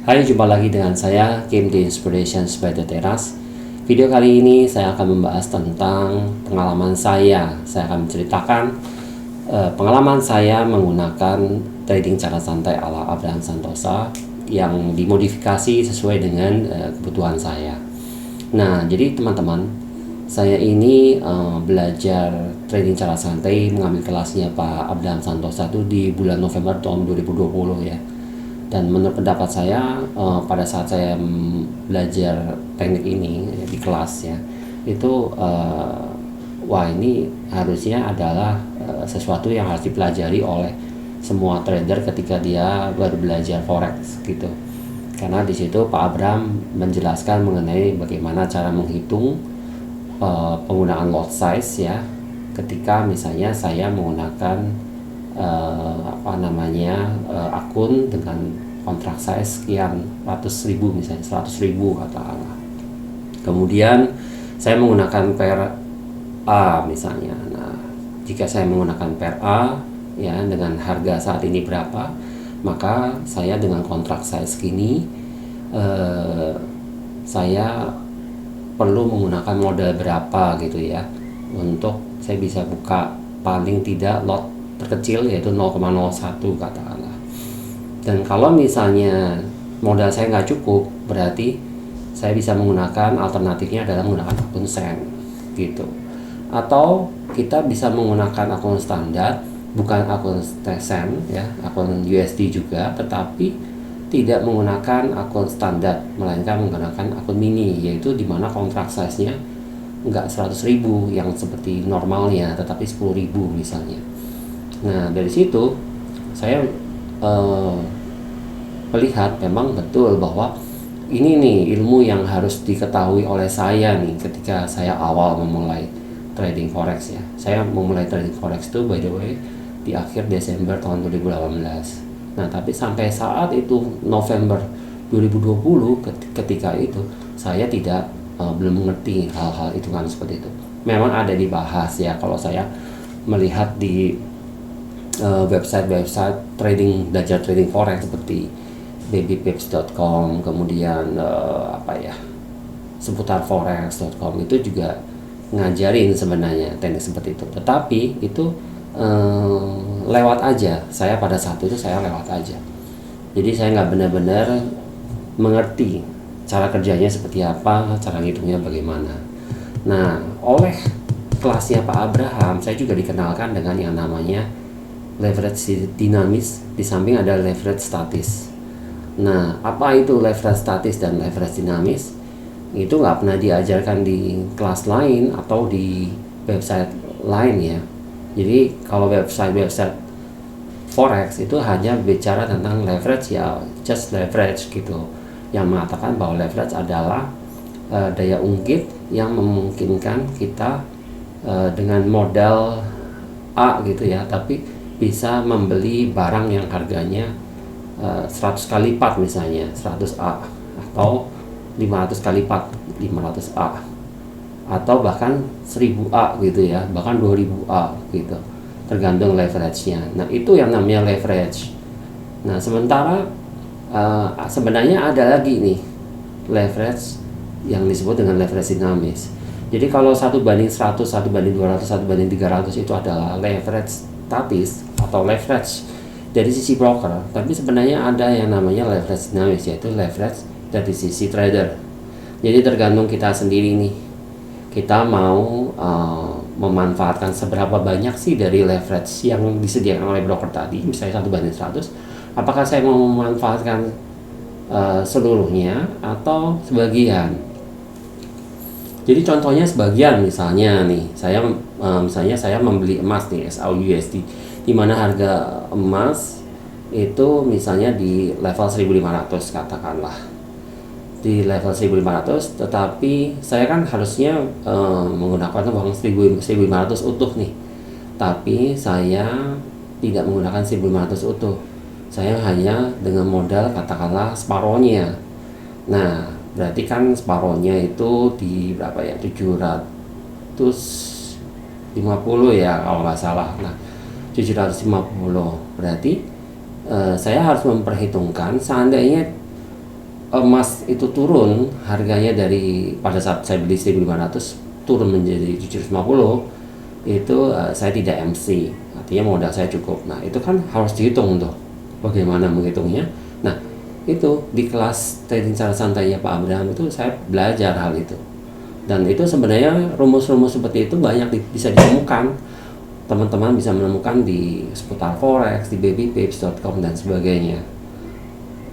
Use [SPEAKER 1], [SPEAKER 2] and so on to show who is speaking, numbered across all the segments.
[SPEAKER 1] Hai, jumpa lagi dengan saya, Kim The Inspirations by The Terrace. Video kali ini saya akan membahas tentang pengalaman saya. Saya akan menceritakan pengalaman saya menggunakan trading cara santai ala Abraham Santosa yang dimodifikasi sesuai dengan kebutuhan saya. Nah, jadi teman-teman, saya ini belajar trading cara santai, mengambil kelasnya Pak Abraham Santosa itu di bulan November tahun 2020 ya. Dan menurut pendapat saya, pada saat saya belajar teknik ini di kelas ya, itu wah, ini harusnya adalah sesuatu yang harus dipelajari oleh semua trader ketika dia baru belajar forex gitu. Karena di situ Pak Abraham menjelaskan mengenai bagaimana cara menghitung penggunaan lot size ya, ketika misalnya saya menggunakan akun dengan kontrak size sekian ratus ribu, misalnya 100.000 katakanlah. Kemudian saya menggunakan pair A misalnya. Nah, jika saya menggunakan pair A ya dengan harga saat ini berapa, maka saya dengan kontrak size segini saya perlu menggunakan modal berapa gitu ya, untuk saya bisa buka paling tidak lot terkecil yaitu 0,01 katakanlah. Dan kalau misalnya modal saya nggak cukup, berarti saya bisa menggunakan alternatifnya adalah menggunakan akun sen gitu. Atau kita bisa menggunakan akun standar, bukan akun sen ya, akun USD juga, tetapi tidak menggunakan akun standar, melainkan menggunakan akun mini, yaitu dimana kontrak size-nya nggak 100.000 yang seperti normalnya, tetapi 10.000 misalnya. Nah, dari situ saya melihat memang betul bahwa ini nih ilmu yang harus diketahui oleh saya nih ketika saya awal memulai trading forex ya. Saya memulai trading forex itu by the way di akhir Desember tahun 2018. Nah, tapi sampai saat itu November 2020 ketika itu saya tidak belum mengerti hal-hal itu kan seperti itu. Memang ada dibahas ya kalau saya melihat di website trading, belajar trading forex seperti babypips.com, kemudian seputar forex.com, itu juga ngajarin sebenarnya teknik seperti itu. Tetapi itu lewat aja, saya pada saat itu saya lewat aja. Jadi saya nggak benar-benar mengerti cara kerjanya seperti apa, cara ngitungnya bagaimana. Nah, oleh kelasnya Pak Abraham, saya juga dikenalkan dengan yang namanya leverage dinamis, di samping ada leverage statis. Nah, apa itu leverage statis dan leverage dinamis? Itu nggak pernah diajarkan di kelas lain atau di website lain ya. Jadi kalau website forex itu hanya bicara tentang leverage ya, just leverage gitu, yang mengatakan bahwa leverage adalah daya ungkit yang memungkinkan kita dengan modal A gitu ya, tapi bisa membeli barang yang harganya 100 kali lipat, misalnya 100A, atau 500 kali lipat 500A, atau bahkan 1000A gitu ya, bahkan 2000A gitu, tergantung leverage-nya. Nah, itu yang namanya leverage. Nah, sementara sebenarnya ada lagi nih leverage yang disebut dengan leverage dinamis. Jadi kalau 1:100, 1:200, 1:300 itu adalah leverage statis atau leverage dari sisi broker, tapi sebenarnya ada yang namanya leverage dinamis, yaitu leverage dari sisi trader. Jadi tergantung kita sendiri nih, kita mau memanfaatkan seberapa banyak sih dari leverage yang disediakan oleh broker tadi, misalnya 1:100, apakah saya mau memanfaatkan seluruhnya atau sebagian. Jadi contohnya sebagian, misalnya nih, saya membeli emas nih SAUUSD, di mana harga emas itu misalnya di level 1.500 katakanlah. Di level 1.500, tetapi saya kan harusnya menggunakan uang 1.500 utuh nih. Tapi saya tidak menggunakan 1.500 utuh. Saya hanya dengan modal katakanlah separohnya. Nah, berarti kan separohnya itu di berapa ya, 750 ya kalau nggak salah. Nah, 750 berarti saya harus memperhitungkan seandainya emas itu turun harganya dari pada saat saya beli 1.500 turun menjadi 750, itu saya tidak MC, artinya modal saya cukup. Nah itu kan harus dihitung tuh bagaimana menghitungnya. Nah itu di kelas trading cara santainya Pak Abraham itu saya belajar hal itu, dan itu sebenarnya rumus-rumus seperti itu banyak bisa ditemukan, teman-teman bisa menemukan di seputar forex, di babypips.com dan sebagainya.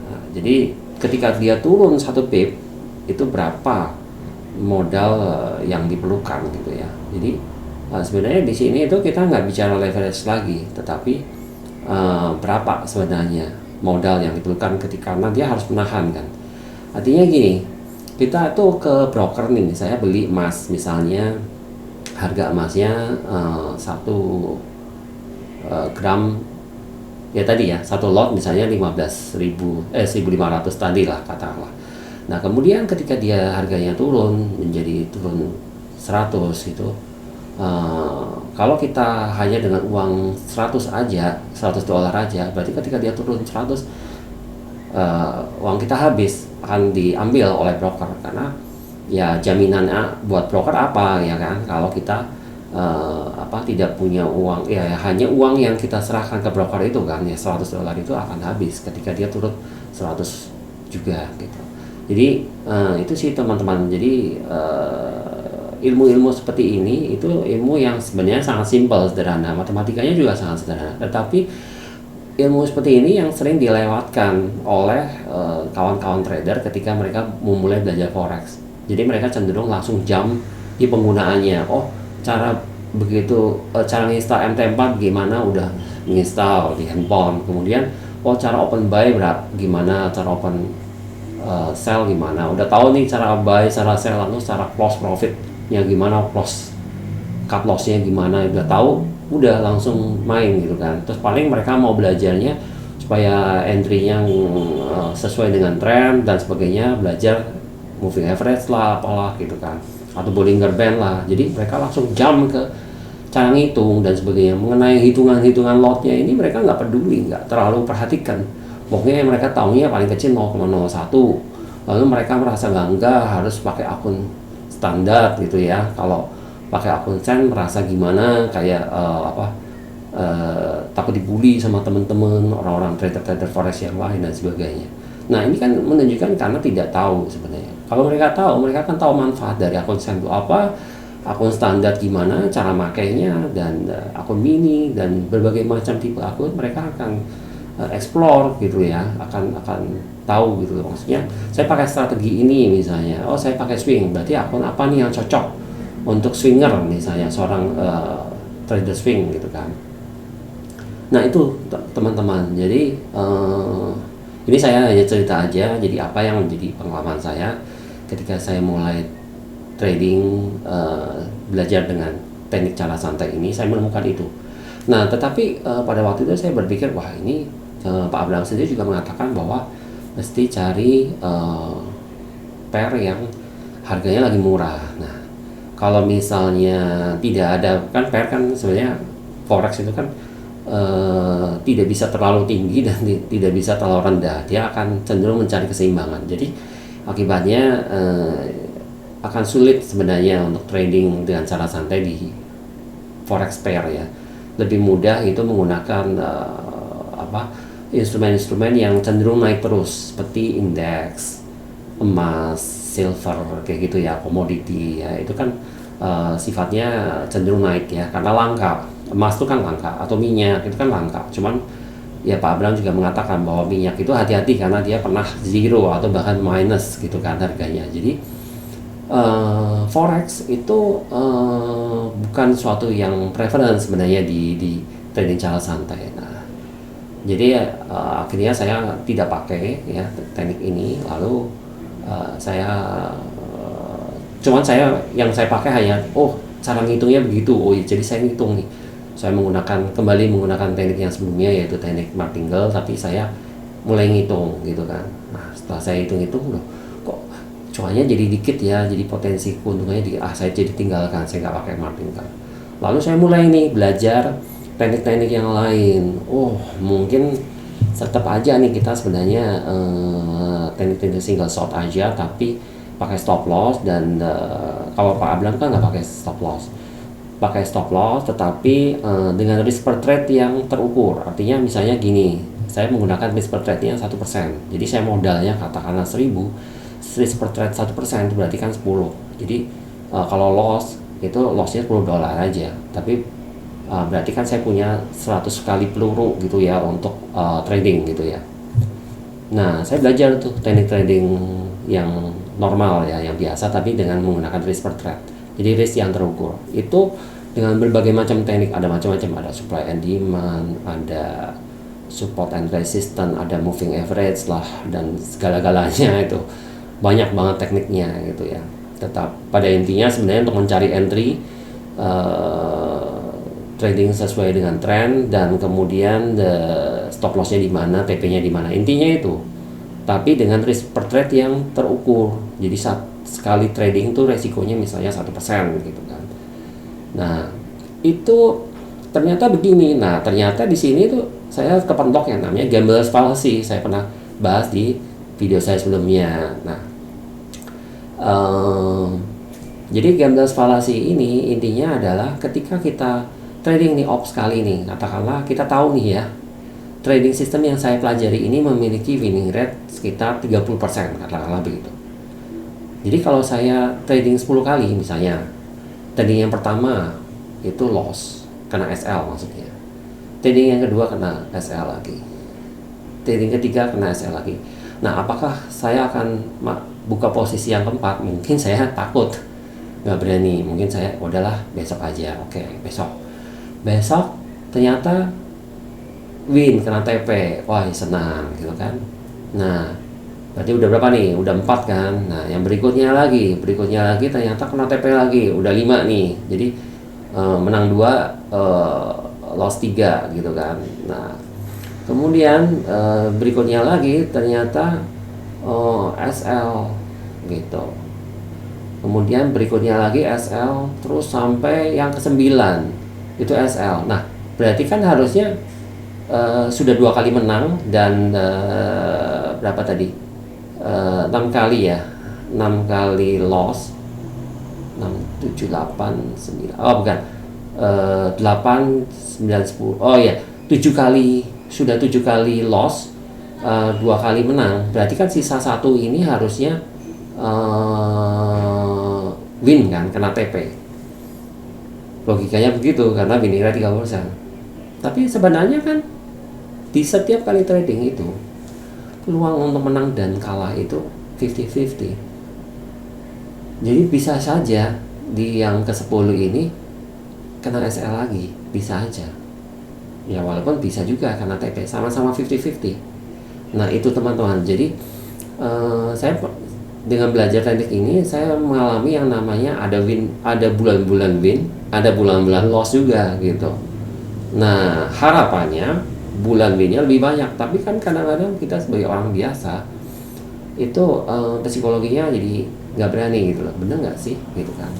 [SPEAKER 1] Nah, jadi ketika dia turun 1 pip itu berapa modal yang diperlukan gitu ya. Jadi sebenarnya di sini itu kita nggak bicara leverage lagi, tetapi berapa sebenarnya modal yang diperlukan ketika karena dia harus menahan kan. Artinya gini, kita tuh ke broker nih, saya beli emas misalnya, harga emasnya 1 gram ya tadi ya, satu lot misalnya 1.500 tadi lah katakanlah. Nah kemudian ketika dia harganya turun 100 gitu, kalau kita hanya dengan uang 100 aja, 100 dolar aja, berarti ketika dia turun 100, uang kita habis, akan diambil oleh broker. Karena ya jaminan buat broker apa ya kan, kalau kita tidak punya uang, ya hanya uang yang kita serahkan ke broker itu kan ya, 100 dolar itu akan habis ketika dia turun 100 juga gitu. Jadi itu sih teman-teman. Jadi ilmu-ilmu seperti ini itu ilmu yang sebenarnya sangat simpel, sederhana, matematikanya juga sangat sederhana, tetapi ilmu seperti ini yang sering dilewatkan oleh kawan-kawan trader ketika mereka memulai belajar forex. Jadi mereka cenderung langsung jump di penggunaannya. Oh, cara nginstal MT4 gimana, udah nginstal di handphone. Kemudian cara open buy gimana, cara open sell gimana, udah tahu nih cara buy, cara sell, lalu cara close profitnya gimana, close cut lossnya gimana, udah tahu, udah langsung main gitu kan. Terus paling mereka mau belajarnya supaya entry-nya sesuai dengan tren dan sebagainya, belajar moving average lah, apalah gitu kan, atau Bollinger Band lah. Jadi mereka langsung jump ke cara ngitung dan sebagainya. Mengenai hitungan lotnya ini mereka nggak peduli, nggak terlalu perhatikan. Pokoknya mereka tahunya paling kecil 0,01. Lalu mereka merasa bangga harus pakai akun standar gitu ya. Kalau pakai akun sen merasa gimana, kayak takut dibully sama teman-teman orang-orang trader forex yang lain dan sebagainya. Nah ini kan menunjukkan karena tidak tahu sebenarnya. Kalau mereka tahu, mereka kan tahu manfaat dari akun sen itu apa, akun standar gimana cara makainya, dan akun mini dan berbagai macam tipe akun mereka akan explore gitu ya, akan tahu gitu. Maksudnya saya pakai strategi ini misalnya, oh saya pakai swing, berarti akun apa nih yang cocok untuk swinger misalnya, seorang trader swing gitu kan. Nah itu teman-teman, jadi ini saya hanya cerita aja, jadi apa yang menjadi pengalaman saya ketika saya mulai trading, belajar dengan teknik cara santai ini, saya menemukan itu. Nah tetapi pada waktu itu saya berpikir, wah ini Pak Abraham sendiri juga mengatakan bahwa mesti cari pair yang harganya lagi murah. Nah kalau misalnya tidak ada, kan pair kan sebenarnya forex itu kan tidak bisa terlalu tinggi dan tidak bisa terlalu rendah, dia akan cenderung mencari keseimbangan. Jadi akibatnya akan sulit sebenarnya untuk trading dengan cara santai di forex pair ya. Lebih mudah itu menggunakan instrumen-instrumen yang cenderung naik terus, seperti indeks, emas, silver kayak gitu ya, komoditi ya, itu kan sifatnya cenderung naik ya karena langka. Emas itu kan langka, atau minyak itu kan langka. Cuman ya Pak Abraham juga mengatakan bahwa minyak itu hati-hati karena dia pernah zero atau bahkan minus gitu kan harganya. Jadi forex itu bukan suatu yang preference sebenarnya di trading cara santai. Nah jadi akhirnya saya tidak pakai ya teknik ini, lalu cuman yang saya pakai hanya cara ngitungnya begitu, jadi saya ngitung nih, saya kembali menggunakan teknik yang sebelumnya, yaitu teknik martingale, tapi saya mulai ngitung gitu kan. Nah setelah saya hitung-hitung, loh kok cuannya jadi dikit ya, jadi potensi keuntungannya dikit, saya jadi tinggalkan, saya nggak pakai martingale. Lalu saya mulai nih belajar teknik-teknik yang lain. Mungkin tetap aja nih kita sebenarnya teknik-teknik single shot aja tapi pakai stop loss, dan kalau Pak Ablam kan nggak pakai stop loss tetapi dengan risk per trade yang terukur. Artinya misalnya gini, saya menggunakan risk per trade nya 1%, jadi saya modalnya katakanlah 1000, risk per trade 1% berarti kan 10. Jadi kalau loss itu lossnya $10 aja, tapi berarti kan saya punya 100 kali peluru gitu ya untuk trading gitu ya. Nah, saya belajar tuh teknik trading yang normal ya, yang biasa, tapi dengan menggunakan risk per trade. Jadi risk yang terukur. Itu dengan berbagai macam teknik, ada macam-macam, ada supply and demand, ada support and resistance, ada moving average lah, dan segala-galanya itu. Banyak banget tekniknya gitu ya. Tetap pada intinya sebenarnya untuk mencari entry, trading sesuai dengan tren, dan kemudian stop lossnya di mana, TP-nya di mana, intinya itu. Tapi dengan risk per trade yang terukur. Jadi sekali trading tuh resikonya misalnya 1% gitu kan. Nah, itu ternyata begini. Nah, ternyata di sini tuh saya kepentok yang namanya gambler's fallacy. Saya pernah bahas di video saya sebelumnya. Nah, jadi gambler's fallacy ini intinya adalah ketika kita trading nih ops kali nih, katakanlah kita tahu nih ya, trading system yang saya pelajari ini memiliki winning rate sekitar 30%, katakanlah begitu. Jadi kalau saya trading 10 kali misalnya, trading yang pertama itu loss, kena SL maksudnya. Trading yang kedua kena SL lagi. Trading ketiga kena SL lagi. Nah, apakah saya akan buka posisi yang keempat? Mungkin saya takut, nggak berani. Mungkin saya udahlah besok aja. Oke, besok ternyata win, kena TP, wah senang gitu kan. Nah, berarti udah berapa nih? Udah 4 kan. Nah, yang berikutnya lagi ternyata kena TP lagi, udah 5 nih. Jadi menang 2, loss 3 gitu kan. Nah, kemudian berikutnya lagi ternyata SL gitu. Kemudian berikutnya lagi SL, terus sampai yang ke-9 itu SL. Nah, berarti kan harusnya sudah 2 kali menang dan berapa tadi? 6 kali ya. 6 kali loss. 6, 7, 8, 9. Oh, bukan. 8, 9, 10. Oh ya, 7 kali, sudah 7 kali loss, 2 kali menang. Berarti kan sisa 1 ini harusnya win kan, kena TP. Logikanya begitu, karena winning rate 30%. Tapi sebenarnya kan di setiap kali trading itu peluang untuk menang dan kalah itu 50-50. Jadi bisa saja di yang ke-10 ini kena SL lagi, bisa aja. Ya walaupun bisa juga karena TP, sama-sama 50-50. Nah, itu teman-teman. Jadi saya dengan belajar teknik ini saya mengalami yang namanya ada win, ada bulan-bulan win, ada bulan-bulan loss juga gitu. Nah, harapannya bulan winnya lebih banyak, tapi kan kadang-kadang kita sebagai orang biasa itu psikologinya jadi nggak berani gitu loh, bener nggak sih gitu kan.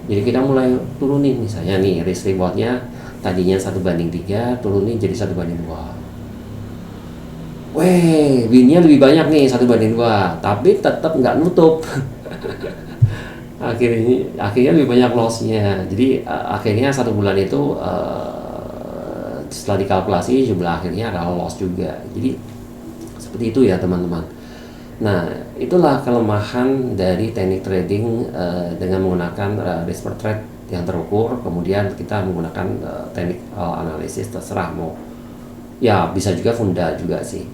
[SPEAKER 1] Jadi kita mulai turunin, misalnya nih risk rewardnya tadinya 1:3, turunin jadi 1:2. Weh, winnya lebih banyak nih 1:2, tapi tetap nggak nutup. akhirnya lebih banyak lossnya. Jadi akhirnya 1 bulan itu setelah dikalkulasi jumlah akhirnya adalah loss juga. Jadi seperti itu ya teman-teman. Nah, itulah kelemahan dari teknik trading dengan menggunakan risk per trade yang terukur. Kemudian kita menggunakan teknik analisis, terserah mau ya, bisa juga funda juga sih,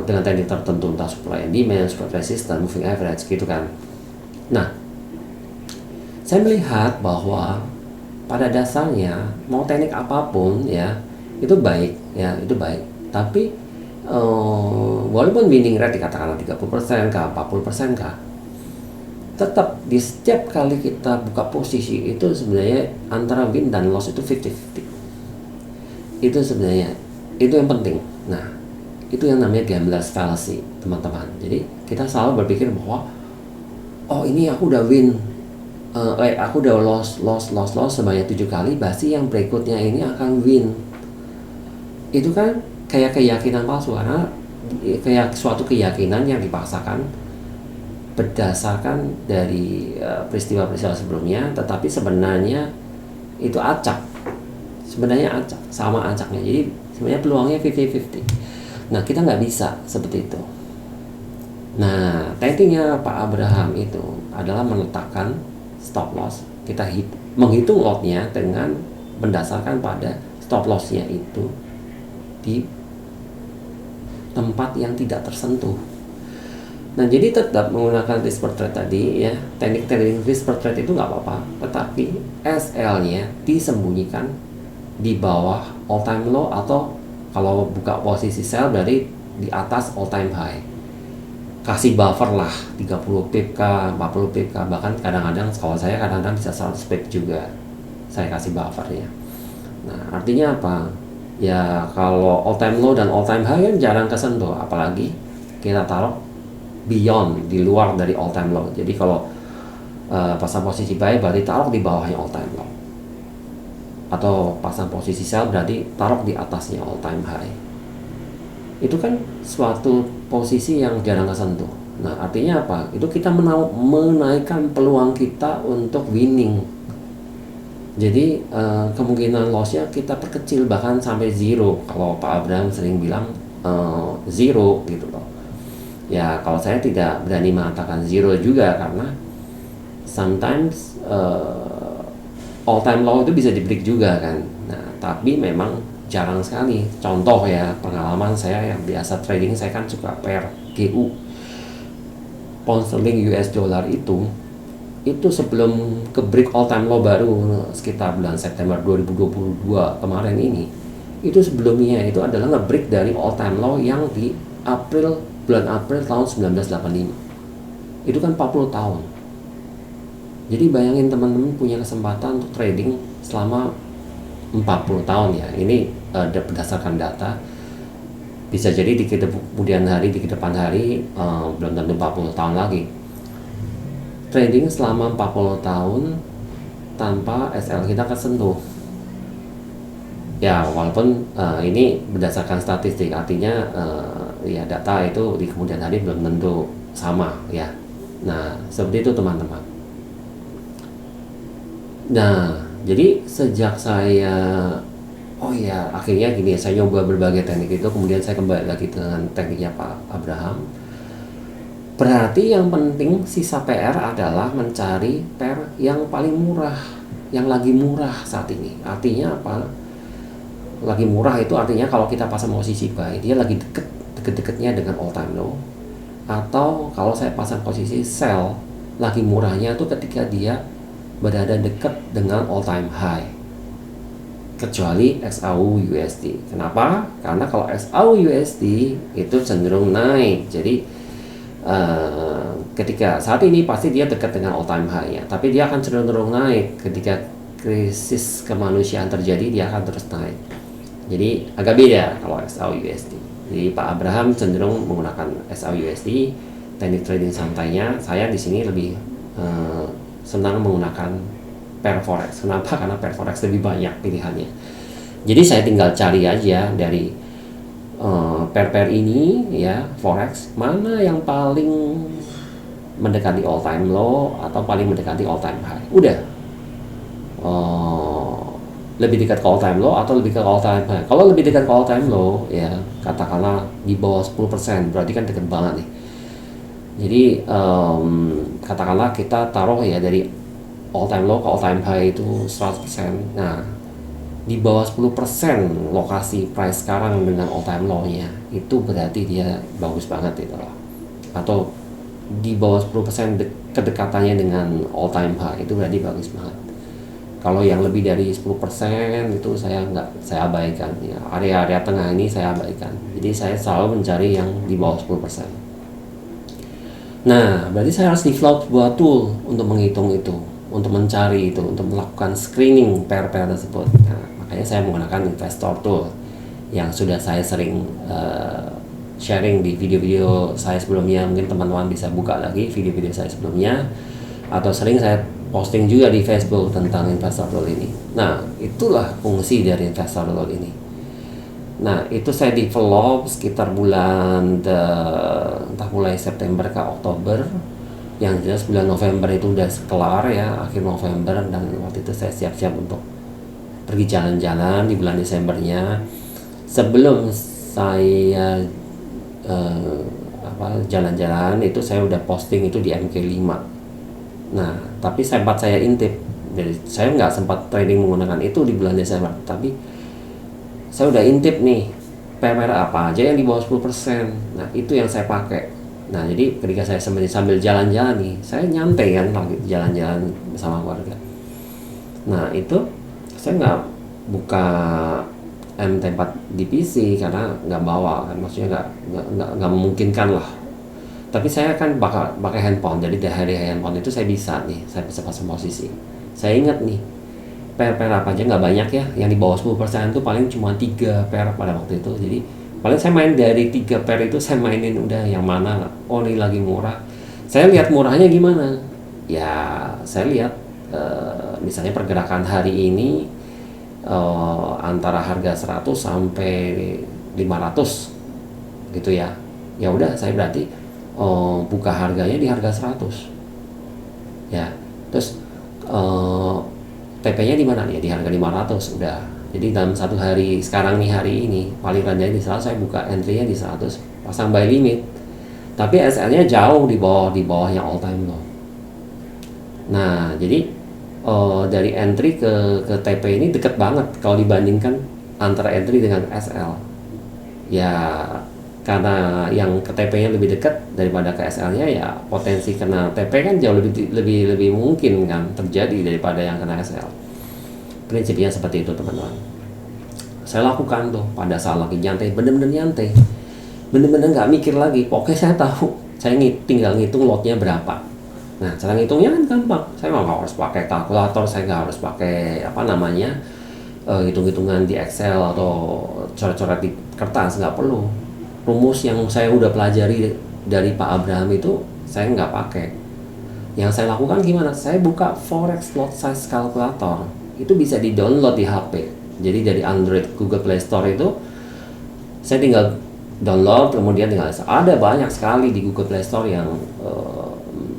[SPEAKER 1] dengan teknik tertentu, entah supply and demand, support resistance, moving average gitu kan. Nah, saya melihat bahwa pada dasarnya mau teknik apapun ya itu baik ya, itu baik, tapi walaupun winning rate dikatakan 30% kah, 40% kah, tetap di setiap kali kita buka posisi itu sebenarnya antara win dan loss itu 50-50. Itu sebenarnya itu yang penting. Nah, itu yang namanya gambler's fallacy teman-teman. Jadi kita selalu berpikir bahwa oh ini aku udah win, aku udah loss sebanyak 7 kali, pasti yang berikutnya ini akan win. Itu kan kayak keyakinan palsu, karena kayak suatu keyakinan yang dipaksakan berdasarkan dari peristiwa-peristiwa sebelumnya, tetapi sebenarnya itu acak, sama acaknya. Jadi sebenarnya peluangnya 50-50. Nah, kita nggak bisa seperti itu. Nah, tekniknya Pak Abraham itu adalah meletakkan stop loss. Kita menghitung lotnya dengan berdasarkan pada stop lossnya itu di tempat yang tidak tersentuh. Nah, jadi tetap menggunakan risk per trade tadi ya, teknik trading risk per trade itu nggak apa-apa, tetapi SL-nya disembunyikan di bawah all time low, atau kalau buka posisi sell berarti di atas all time high. Kasih buffer lah 30 pip kah, 40 pip kah, bahkan kadang-kadang kalau saya kadang-kadang bisa 100 pip juga saya kasih buffernya. Nah, artinya apa? Ya kalau all time low dan all time high kan jarang kesentuh, apalagi kita taruh beyond, di luar dari all time low. Jadi kalau pasang posisi buy berarti taruh di bawahnya all time low, atau pasang posisi sell berarti taruh di atasnya all time high. Itu kan suatu posisi yang jarang kesentuh. Nah, artinya apa? Itu kita menaikkan peluang kita untuk winning. Jadi kemungkinan lossnya kita perkecil, bahkan sampai zero. Kalau Pak Abraham sering bilang zero gitu loh. Ya, kalau saya tidak berani mengatakan zero juga, karena sometimes all time low itu bisa di break juga kan. Nah, tapi memang jarang sekali. Contoh ya, pengalaman saya yang biasa trading, saya kan suka pair GU, pound sterling US dollar itu sebelum ke break all time low baru sekitar bulan September 2022 kemarin ini, itu sebelumnya itu adalah nge-break dari all time low yang di bulan April tahun 1985. Itu kan 40 tahun. Jadi bayangin teman-teman punya kesempatan untuk trading selama 40 tahun ya. Ini berdasarkan data. Bisa jadi di kemudian hari, di kedepan hari belum tentu 40 tahun lagi. Trading selama 40 tahun tanpa SL kita kesentuh. Ya, walaupun ini berdasarkan statistik, artinya ya data itu di kemudian hari belum tentu sama ya. Nah, seperti itu teman-teman. Nah, jadi sejak saya akhirnya gini, saya nyoba berbagai teknik itu, kemudian saya kembali lagi dengan tekniknya Pak Abraham. Berarti yang penting sisa PR adalah mencari pair yang paling murah, yang lagi murah saat ini. Artinya apa? Lagi murah itu artinya kalau kita pasang posisi buy, dia lagi deket-deketnya dengan all time low. Atau kalau saya pasang posisi sell, lagi murahnya itu ketika dia berada dekat dengan all time high, kecuali XAU USD. Kenapa? Karena kalau XAU USD itu cenderung naik. Jadi ketika saat ini pasti dia dekat dengan all time high ya, tapi dia akan cenderung naik. Ketika krisis kemanusiaan terjadi, dia akan terus naik. Jadi agak beda kalau XAU USD. Jadi Pak Abraham cenderung menggunakan XAU USD, teknik trading santainya. Saya di sini lebih senang menggunakan pair forex. Kenapa? Karena pair forex lebih banyak pilihannya. Jadi saya tinggal cari aja dari pair-pair ini ya, forex mana yang paling mendekati all time low atau paling mendekati all time high. Udah. Lebih dekat ke all time low atau lebih ke all time high. Kalau lebih dekat ke all time low ya, katakanlah di bawah 10%, berarti kan dekat banget nih. Jadi katakanlah kita taruh ya dari all time low ke all time high itu 100%. Nah, di bawah 10% lokasi price sekarang dengan all time low-nya, itu berarti dia bagus banget itu loh. Atau di bawah 10% kedekatannya dengan all time high, itu berarti bagus banget. Kalau yang lebih dari 10% itu saya abaikan ya. Area-area tengah ini saya abaikan. Jadi saya selalu mencari yang di bawah 10%. Nah, berarti saya harus develop sebuah tool untuk menghitung itu, untuk mencari itu, untuk melakukan screening pair-pair tersebut. Nah, makanya saya menggunakan investor tool yang sudah saya sering sharing di video-video saya sebelumnya. Mungkin teman-teman bisa buka lagi video-video saya sebelumnya, atau sering saya posting juga di Facebook tentang investor tool ini. Nah, itulah fungsi dari investor tool ini. Nah, itu saya develop sekitar entah mulai September ke Oktober. Yang jelas bulan November itu udah kelar ya, akhir November, dan waktu itu saya siap-siap untuk pergi jalan-jalan di bulan Desembernya. Sebelum saya eh, jalan-jalan itu saya udah posting itu di MK5. Nah, tapi sempat saya intip. Jadi saya nggak sempat trading menggunakan itu di bulan Desember, tapi saya udah intip nih pair apa aja yang di bawah 10%. Nah, itu yang saya pakai. Nah, jadi ketika saya sambil jalan-jalan nih, saya nyantai kan lagi jalan-jalan bersama keluarga. Nah, itu saya nggak buka MT4 di PC karena nggak bawa kan, maksudnya nggak memungkinkan lah. Tapi saya kan bakal pakai handphone, jadi dari handphone itu saya bisa nih, saya bisa pasang posisi. Saya ingat nih, pair apa aja nggak banyak ya, yang di bawah 10% itu paling cuma 3 pair pada waktu itu. Jadi paling saya main dari 3 pair itu, saya mainin udah yang mana, oh ini lagi murah. Saya lihat murahnya gimana, ya saya lihat misalnya pergerakan hari ini antara harga 100 sampai 500 gitu ya. Ya udah, saya berarti buka harganya di harga 100 ya. Terus TP-nya di mana nih? Di harga 500 udah. Jadi dalam satu hari, sekarang nih hari ini paling rendahnya di 100, saya buka entry-nya di 100, pasang buy limit. Tapi SL-nya jauh di bawahnya all time low. Nah, jadi dari entry ke TP ini deket banget kalau dibandingkan antara entry dengan SL. Ya karena yang ke TP-nya lebih dekat daripada ke SL-nya, ya potensi kena TP kan jauh lebih mungkin kan terjadi daripada yang kena SL. Prinsipnya seperti itu teman-teman. Saya lakukan tuh pada saat lagi nyantai, bener-bener nyantai, bener-bener nggak mikir lagi. Pokoknya saya tahu, saya tinggal ngitung lotnya berapa. Nah, cara ngitungnya kan gampang. Saya nggak harus pakai kalkulator, saya nggak harus pakai hitung-hitungan di Excel atau coret-coret di kertas, nggak perlu. Rumus yang saya udah pelajari dari Pak Abraham itu saya nggak pakai. Yang saya lakukan gimana? Saya buka Forex Lot Size Calculator. Itu bisa di-download di HP. Jadi dari Android Google Play Store itu saya tinggal download, kemudian tinggal ada banyak sekali di Google Play Store yang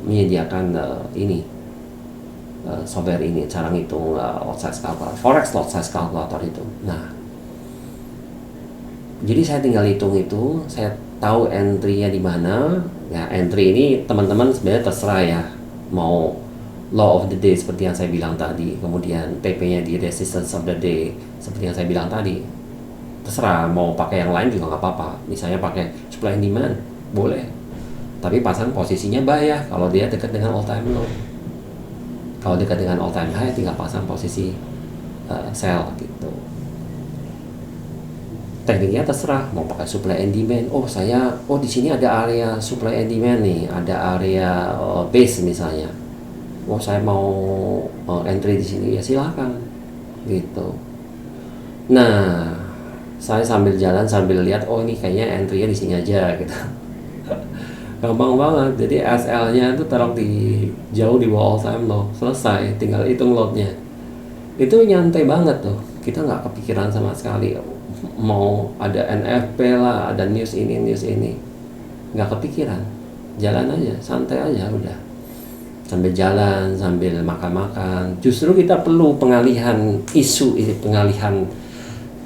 [SPEAKER 1] menyediakan software ini, cara ngitung lot size calculator, Forex Lot Size Calculator itu. Nah, jadi saya tinggal hitung itu, saya tahu entry-nya di mana. Ya, entry ini teman-teman sebenarnya terserah ya, mau law of the day seperti yang saya bilang tadi, kemudian TP-nya di resistance of the day seperti yang saya bilang tadi. Terserah mau pakai yang lain juga nggak apa-apa. Misalnya pakai supply and demand, boleh. Tapi pasang posisinya buy ya kalau dia dekat dengan all time low. Kalau dekat dengan all time high tinggal pasang posisi sell gitu. Tekniknya terserah mau pakai supply and demand. Di sini ada area supply and demand nih, ada area base misalnya. Saya mau entry di sini, ya silahkan gitu. Nah, saya sambil jalan sambil lihat, ini kayaknya entry-nya di sini aja gitu. Gampang banget. Jadi SL-nya itu taruh jauh di bawah all time low, selesai, tinggal hitung lotnya. Itu nyantai banget tuh, kita nggak kepikiran sama sekali mau ada NFP lah, ada news ini, nggak kepikiran. Jalan aja, santai aja udah, sambil jalan, sambil makan. Justru kita perlu pengalihan isu, pengalihan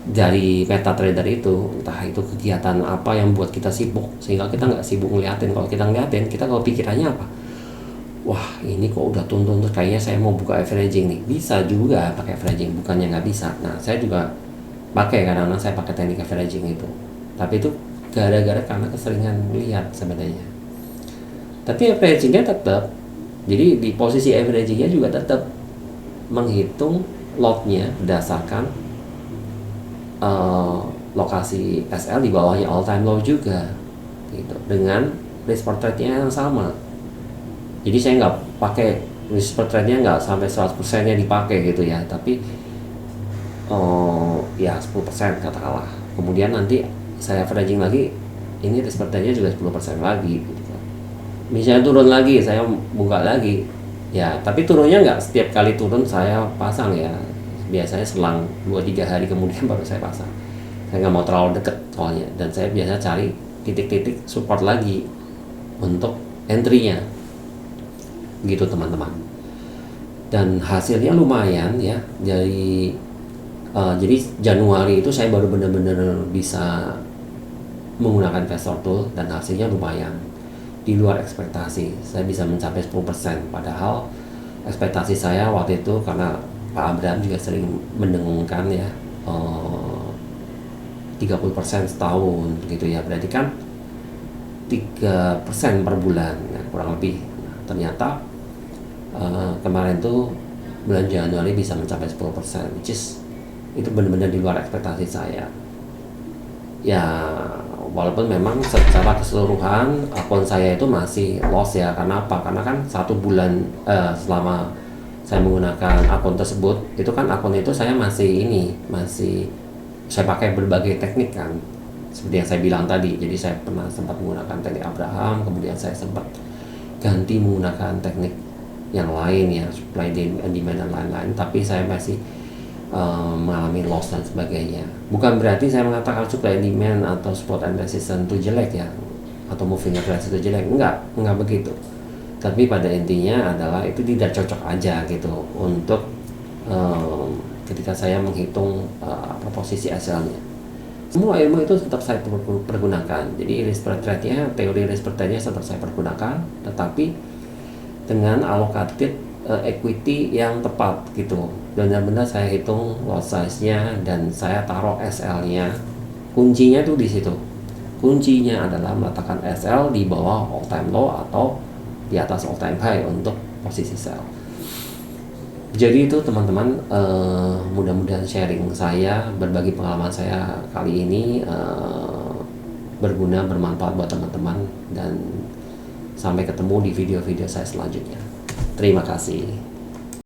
[SPEAKER 1] dari MetaTrader itu, entah itu kegiatan apa yang buat kita sibuk, sehingga kita nggak sibuk ngeliatin. Kalau kita ngeliatin, kita kalau pikirannya apa? Wah, ini kok udah tuntun terus, kayaknya saya mau buka averaging nih. Bisa juga pakai averaging, bukannya nggak bisa. Nah, saya juga pakai, kadang-kadang saya pakai teknik averaging itu. Tapi itu gara-gara karena keseringan lihat sebenarnya. Tapi averagingnya tetap, jadi di posisi averagingnya juga tetap menghitung lotnya berdasarkan lokasi SL di bawahnya all time low juga gitu, dengan risk per trade-nya yang sama. Jadi saya nggak pakai risk per trade-nya, nggak sampai 100% nya dipakai gitu ya, tapi ya 10% katakanlah. Kemudian nanti saya averaging lagi, ini risk per trade-nya juga 10% lagi gitu. Misalnya turun lagi, saya buka lagi ya, tapi turunnya nggak setiap kali turun saya pasang ya, biasanya selang 2-3 hari kemudian baru saya pasang. Saya nggak mau terlalu deket soalnya, dan saya biasa cari titik-titik support lagi untuk entry-nya gitu teman-teman. Dan hasilnya lumayan ya. Jadi Januari itu saya baru benar-benar bisa menggunakan investor tool, dan hasilnya lumayan di luar ekspektasi. Saya bisa mencapai 10%, padahal ekspektasi saya waktu itu, karena Pak Abraham juga sering mendengungkan ya, 30% setahun gitu ya, berarti kan 3% per bulan ya, kurang lebih. Nah, ternyata kemarin tuh bulan Januari bisa mencapai 10%, which is itu benar-benar di luar ekspektasi saya ya. Walaupun memang secara keseluruhan akun saya itu masih loss ya. Karena apa? Karena kan 1 bulan selama saya menggunakan akun tersebut, itu kan akun itu saya masih saya pakai berbagai teknik kan, seperti yang saya bilang tadi. Jadi saya pernah sempat menggunakan teknik Abraham, kemudian saya sempat ganti menggunakan teknik yang lain ya, supply demand dan lain-lain, tapi saya masih mengalami loss dan sebagainya. Bukan berarti saya mengatakan supply demand atau support and resistance itu jelek ya, atau moving average itu jelek, enggak begitu. Tapi pada intinya adalah itu tidak cocok aja gitu untuk ketika saya menghitung posisi SL-nya. Semua ilmu itu tetap saya pergunakan. Jadi risk per trade-nya, teori risk per trade-nya tetap saya pergunakan, tetapi dengan alokatif equity yang tepat gitu. Benar-benar saya hitung loss size-nya dan saya taruh SL-nya. Kuncinya tuh di situ. Kuncinya adalah meletakkan SL di bawah all time low atau di atas all time high untuk posisi sell. Jadi itu teman-teman, mudah-mudahan sharing saya, berbagi pengalaman saya kali ini berguna, bermanfaat buat teman-teman, dan sampai ketemu di video-video saya selanjutnya. Terima kasih.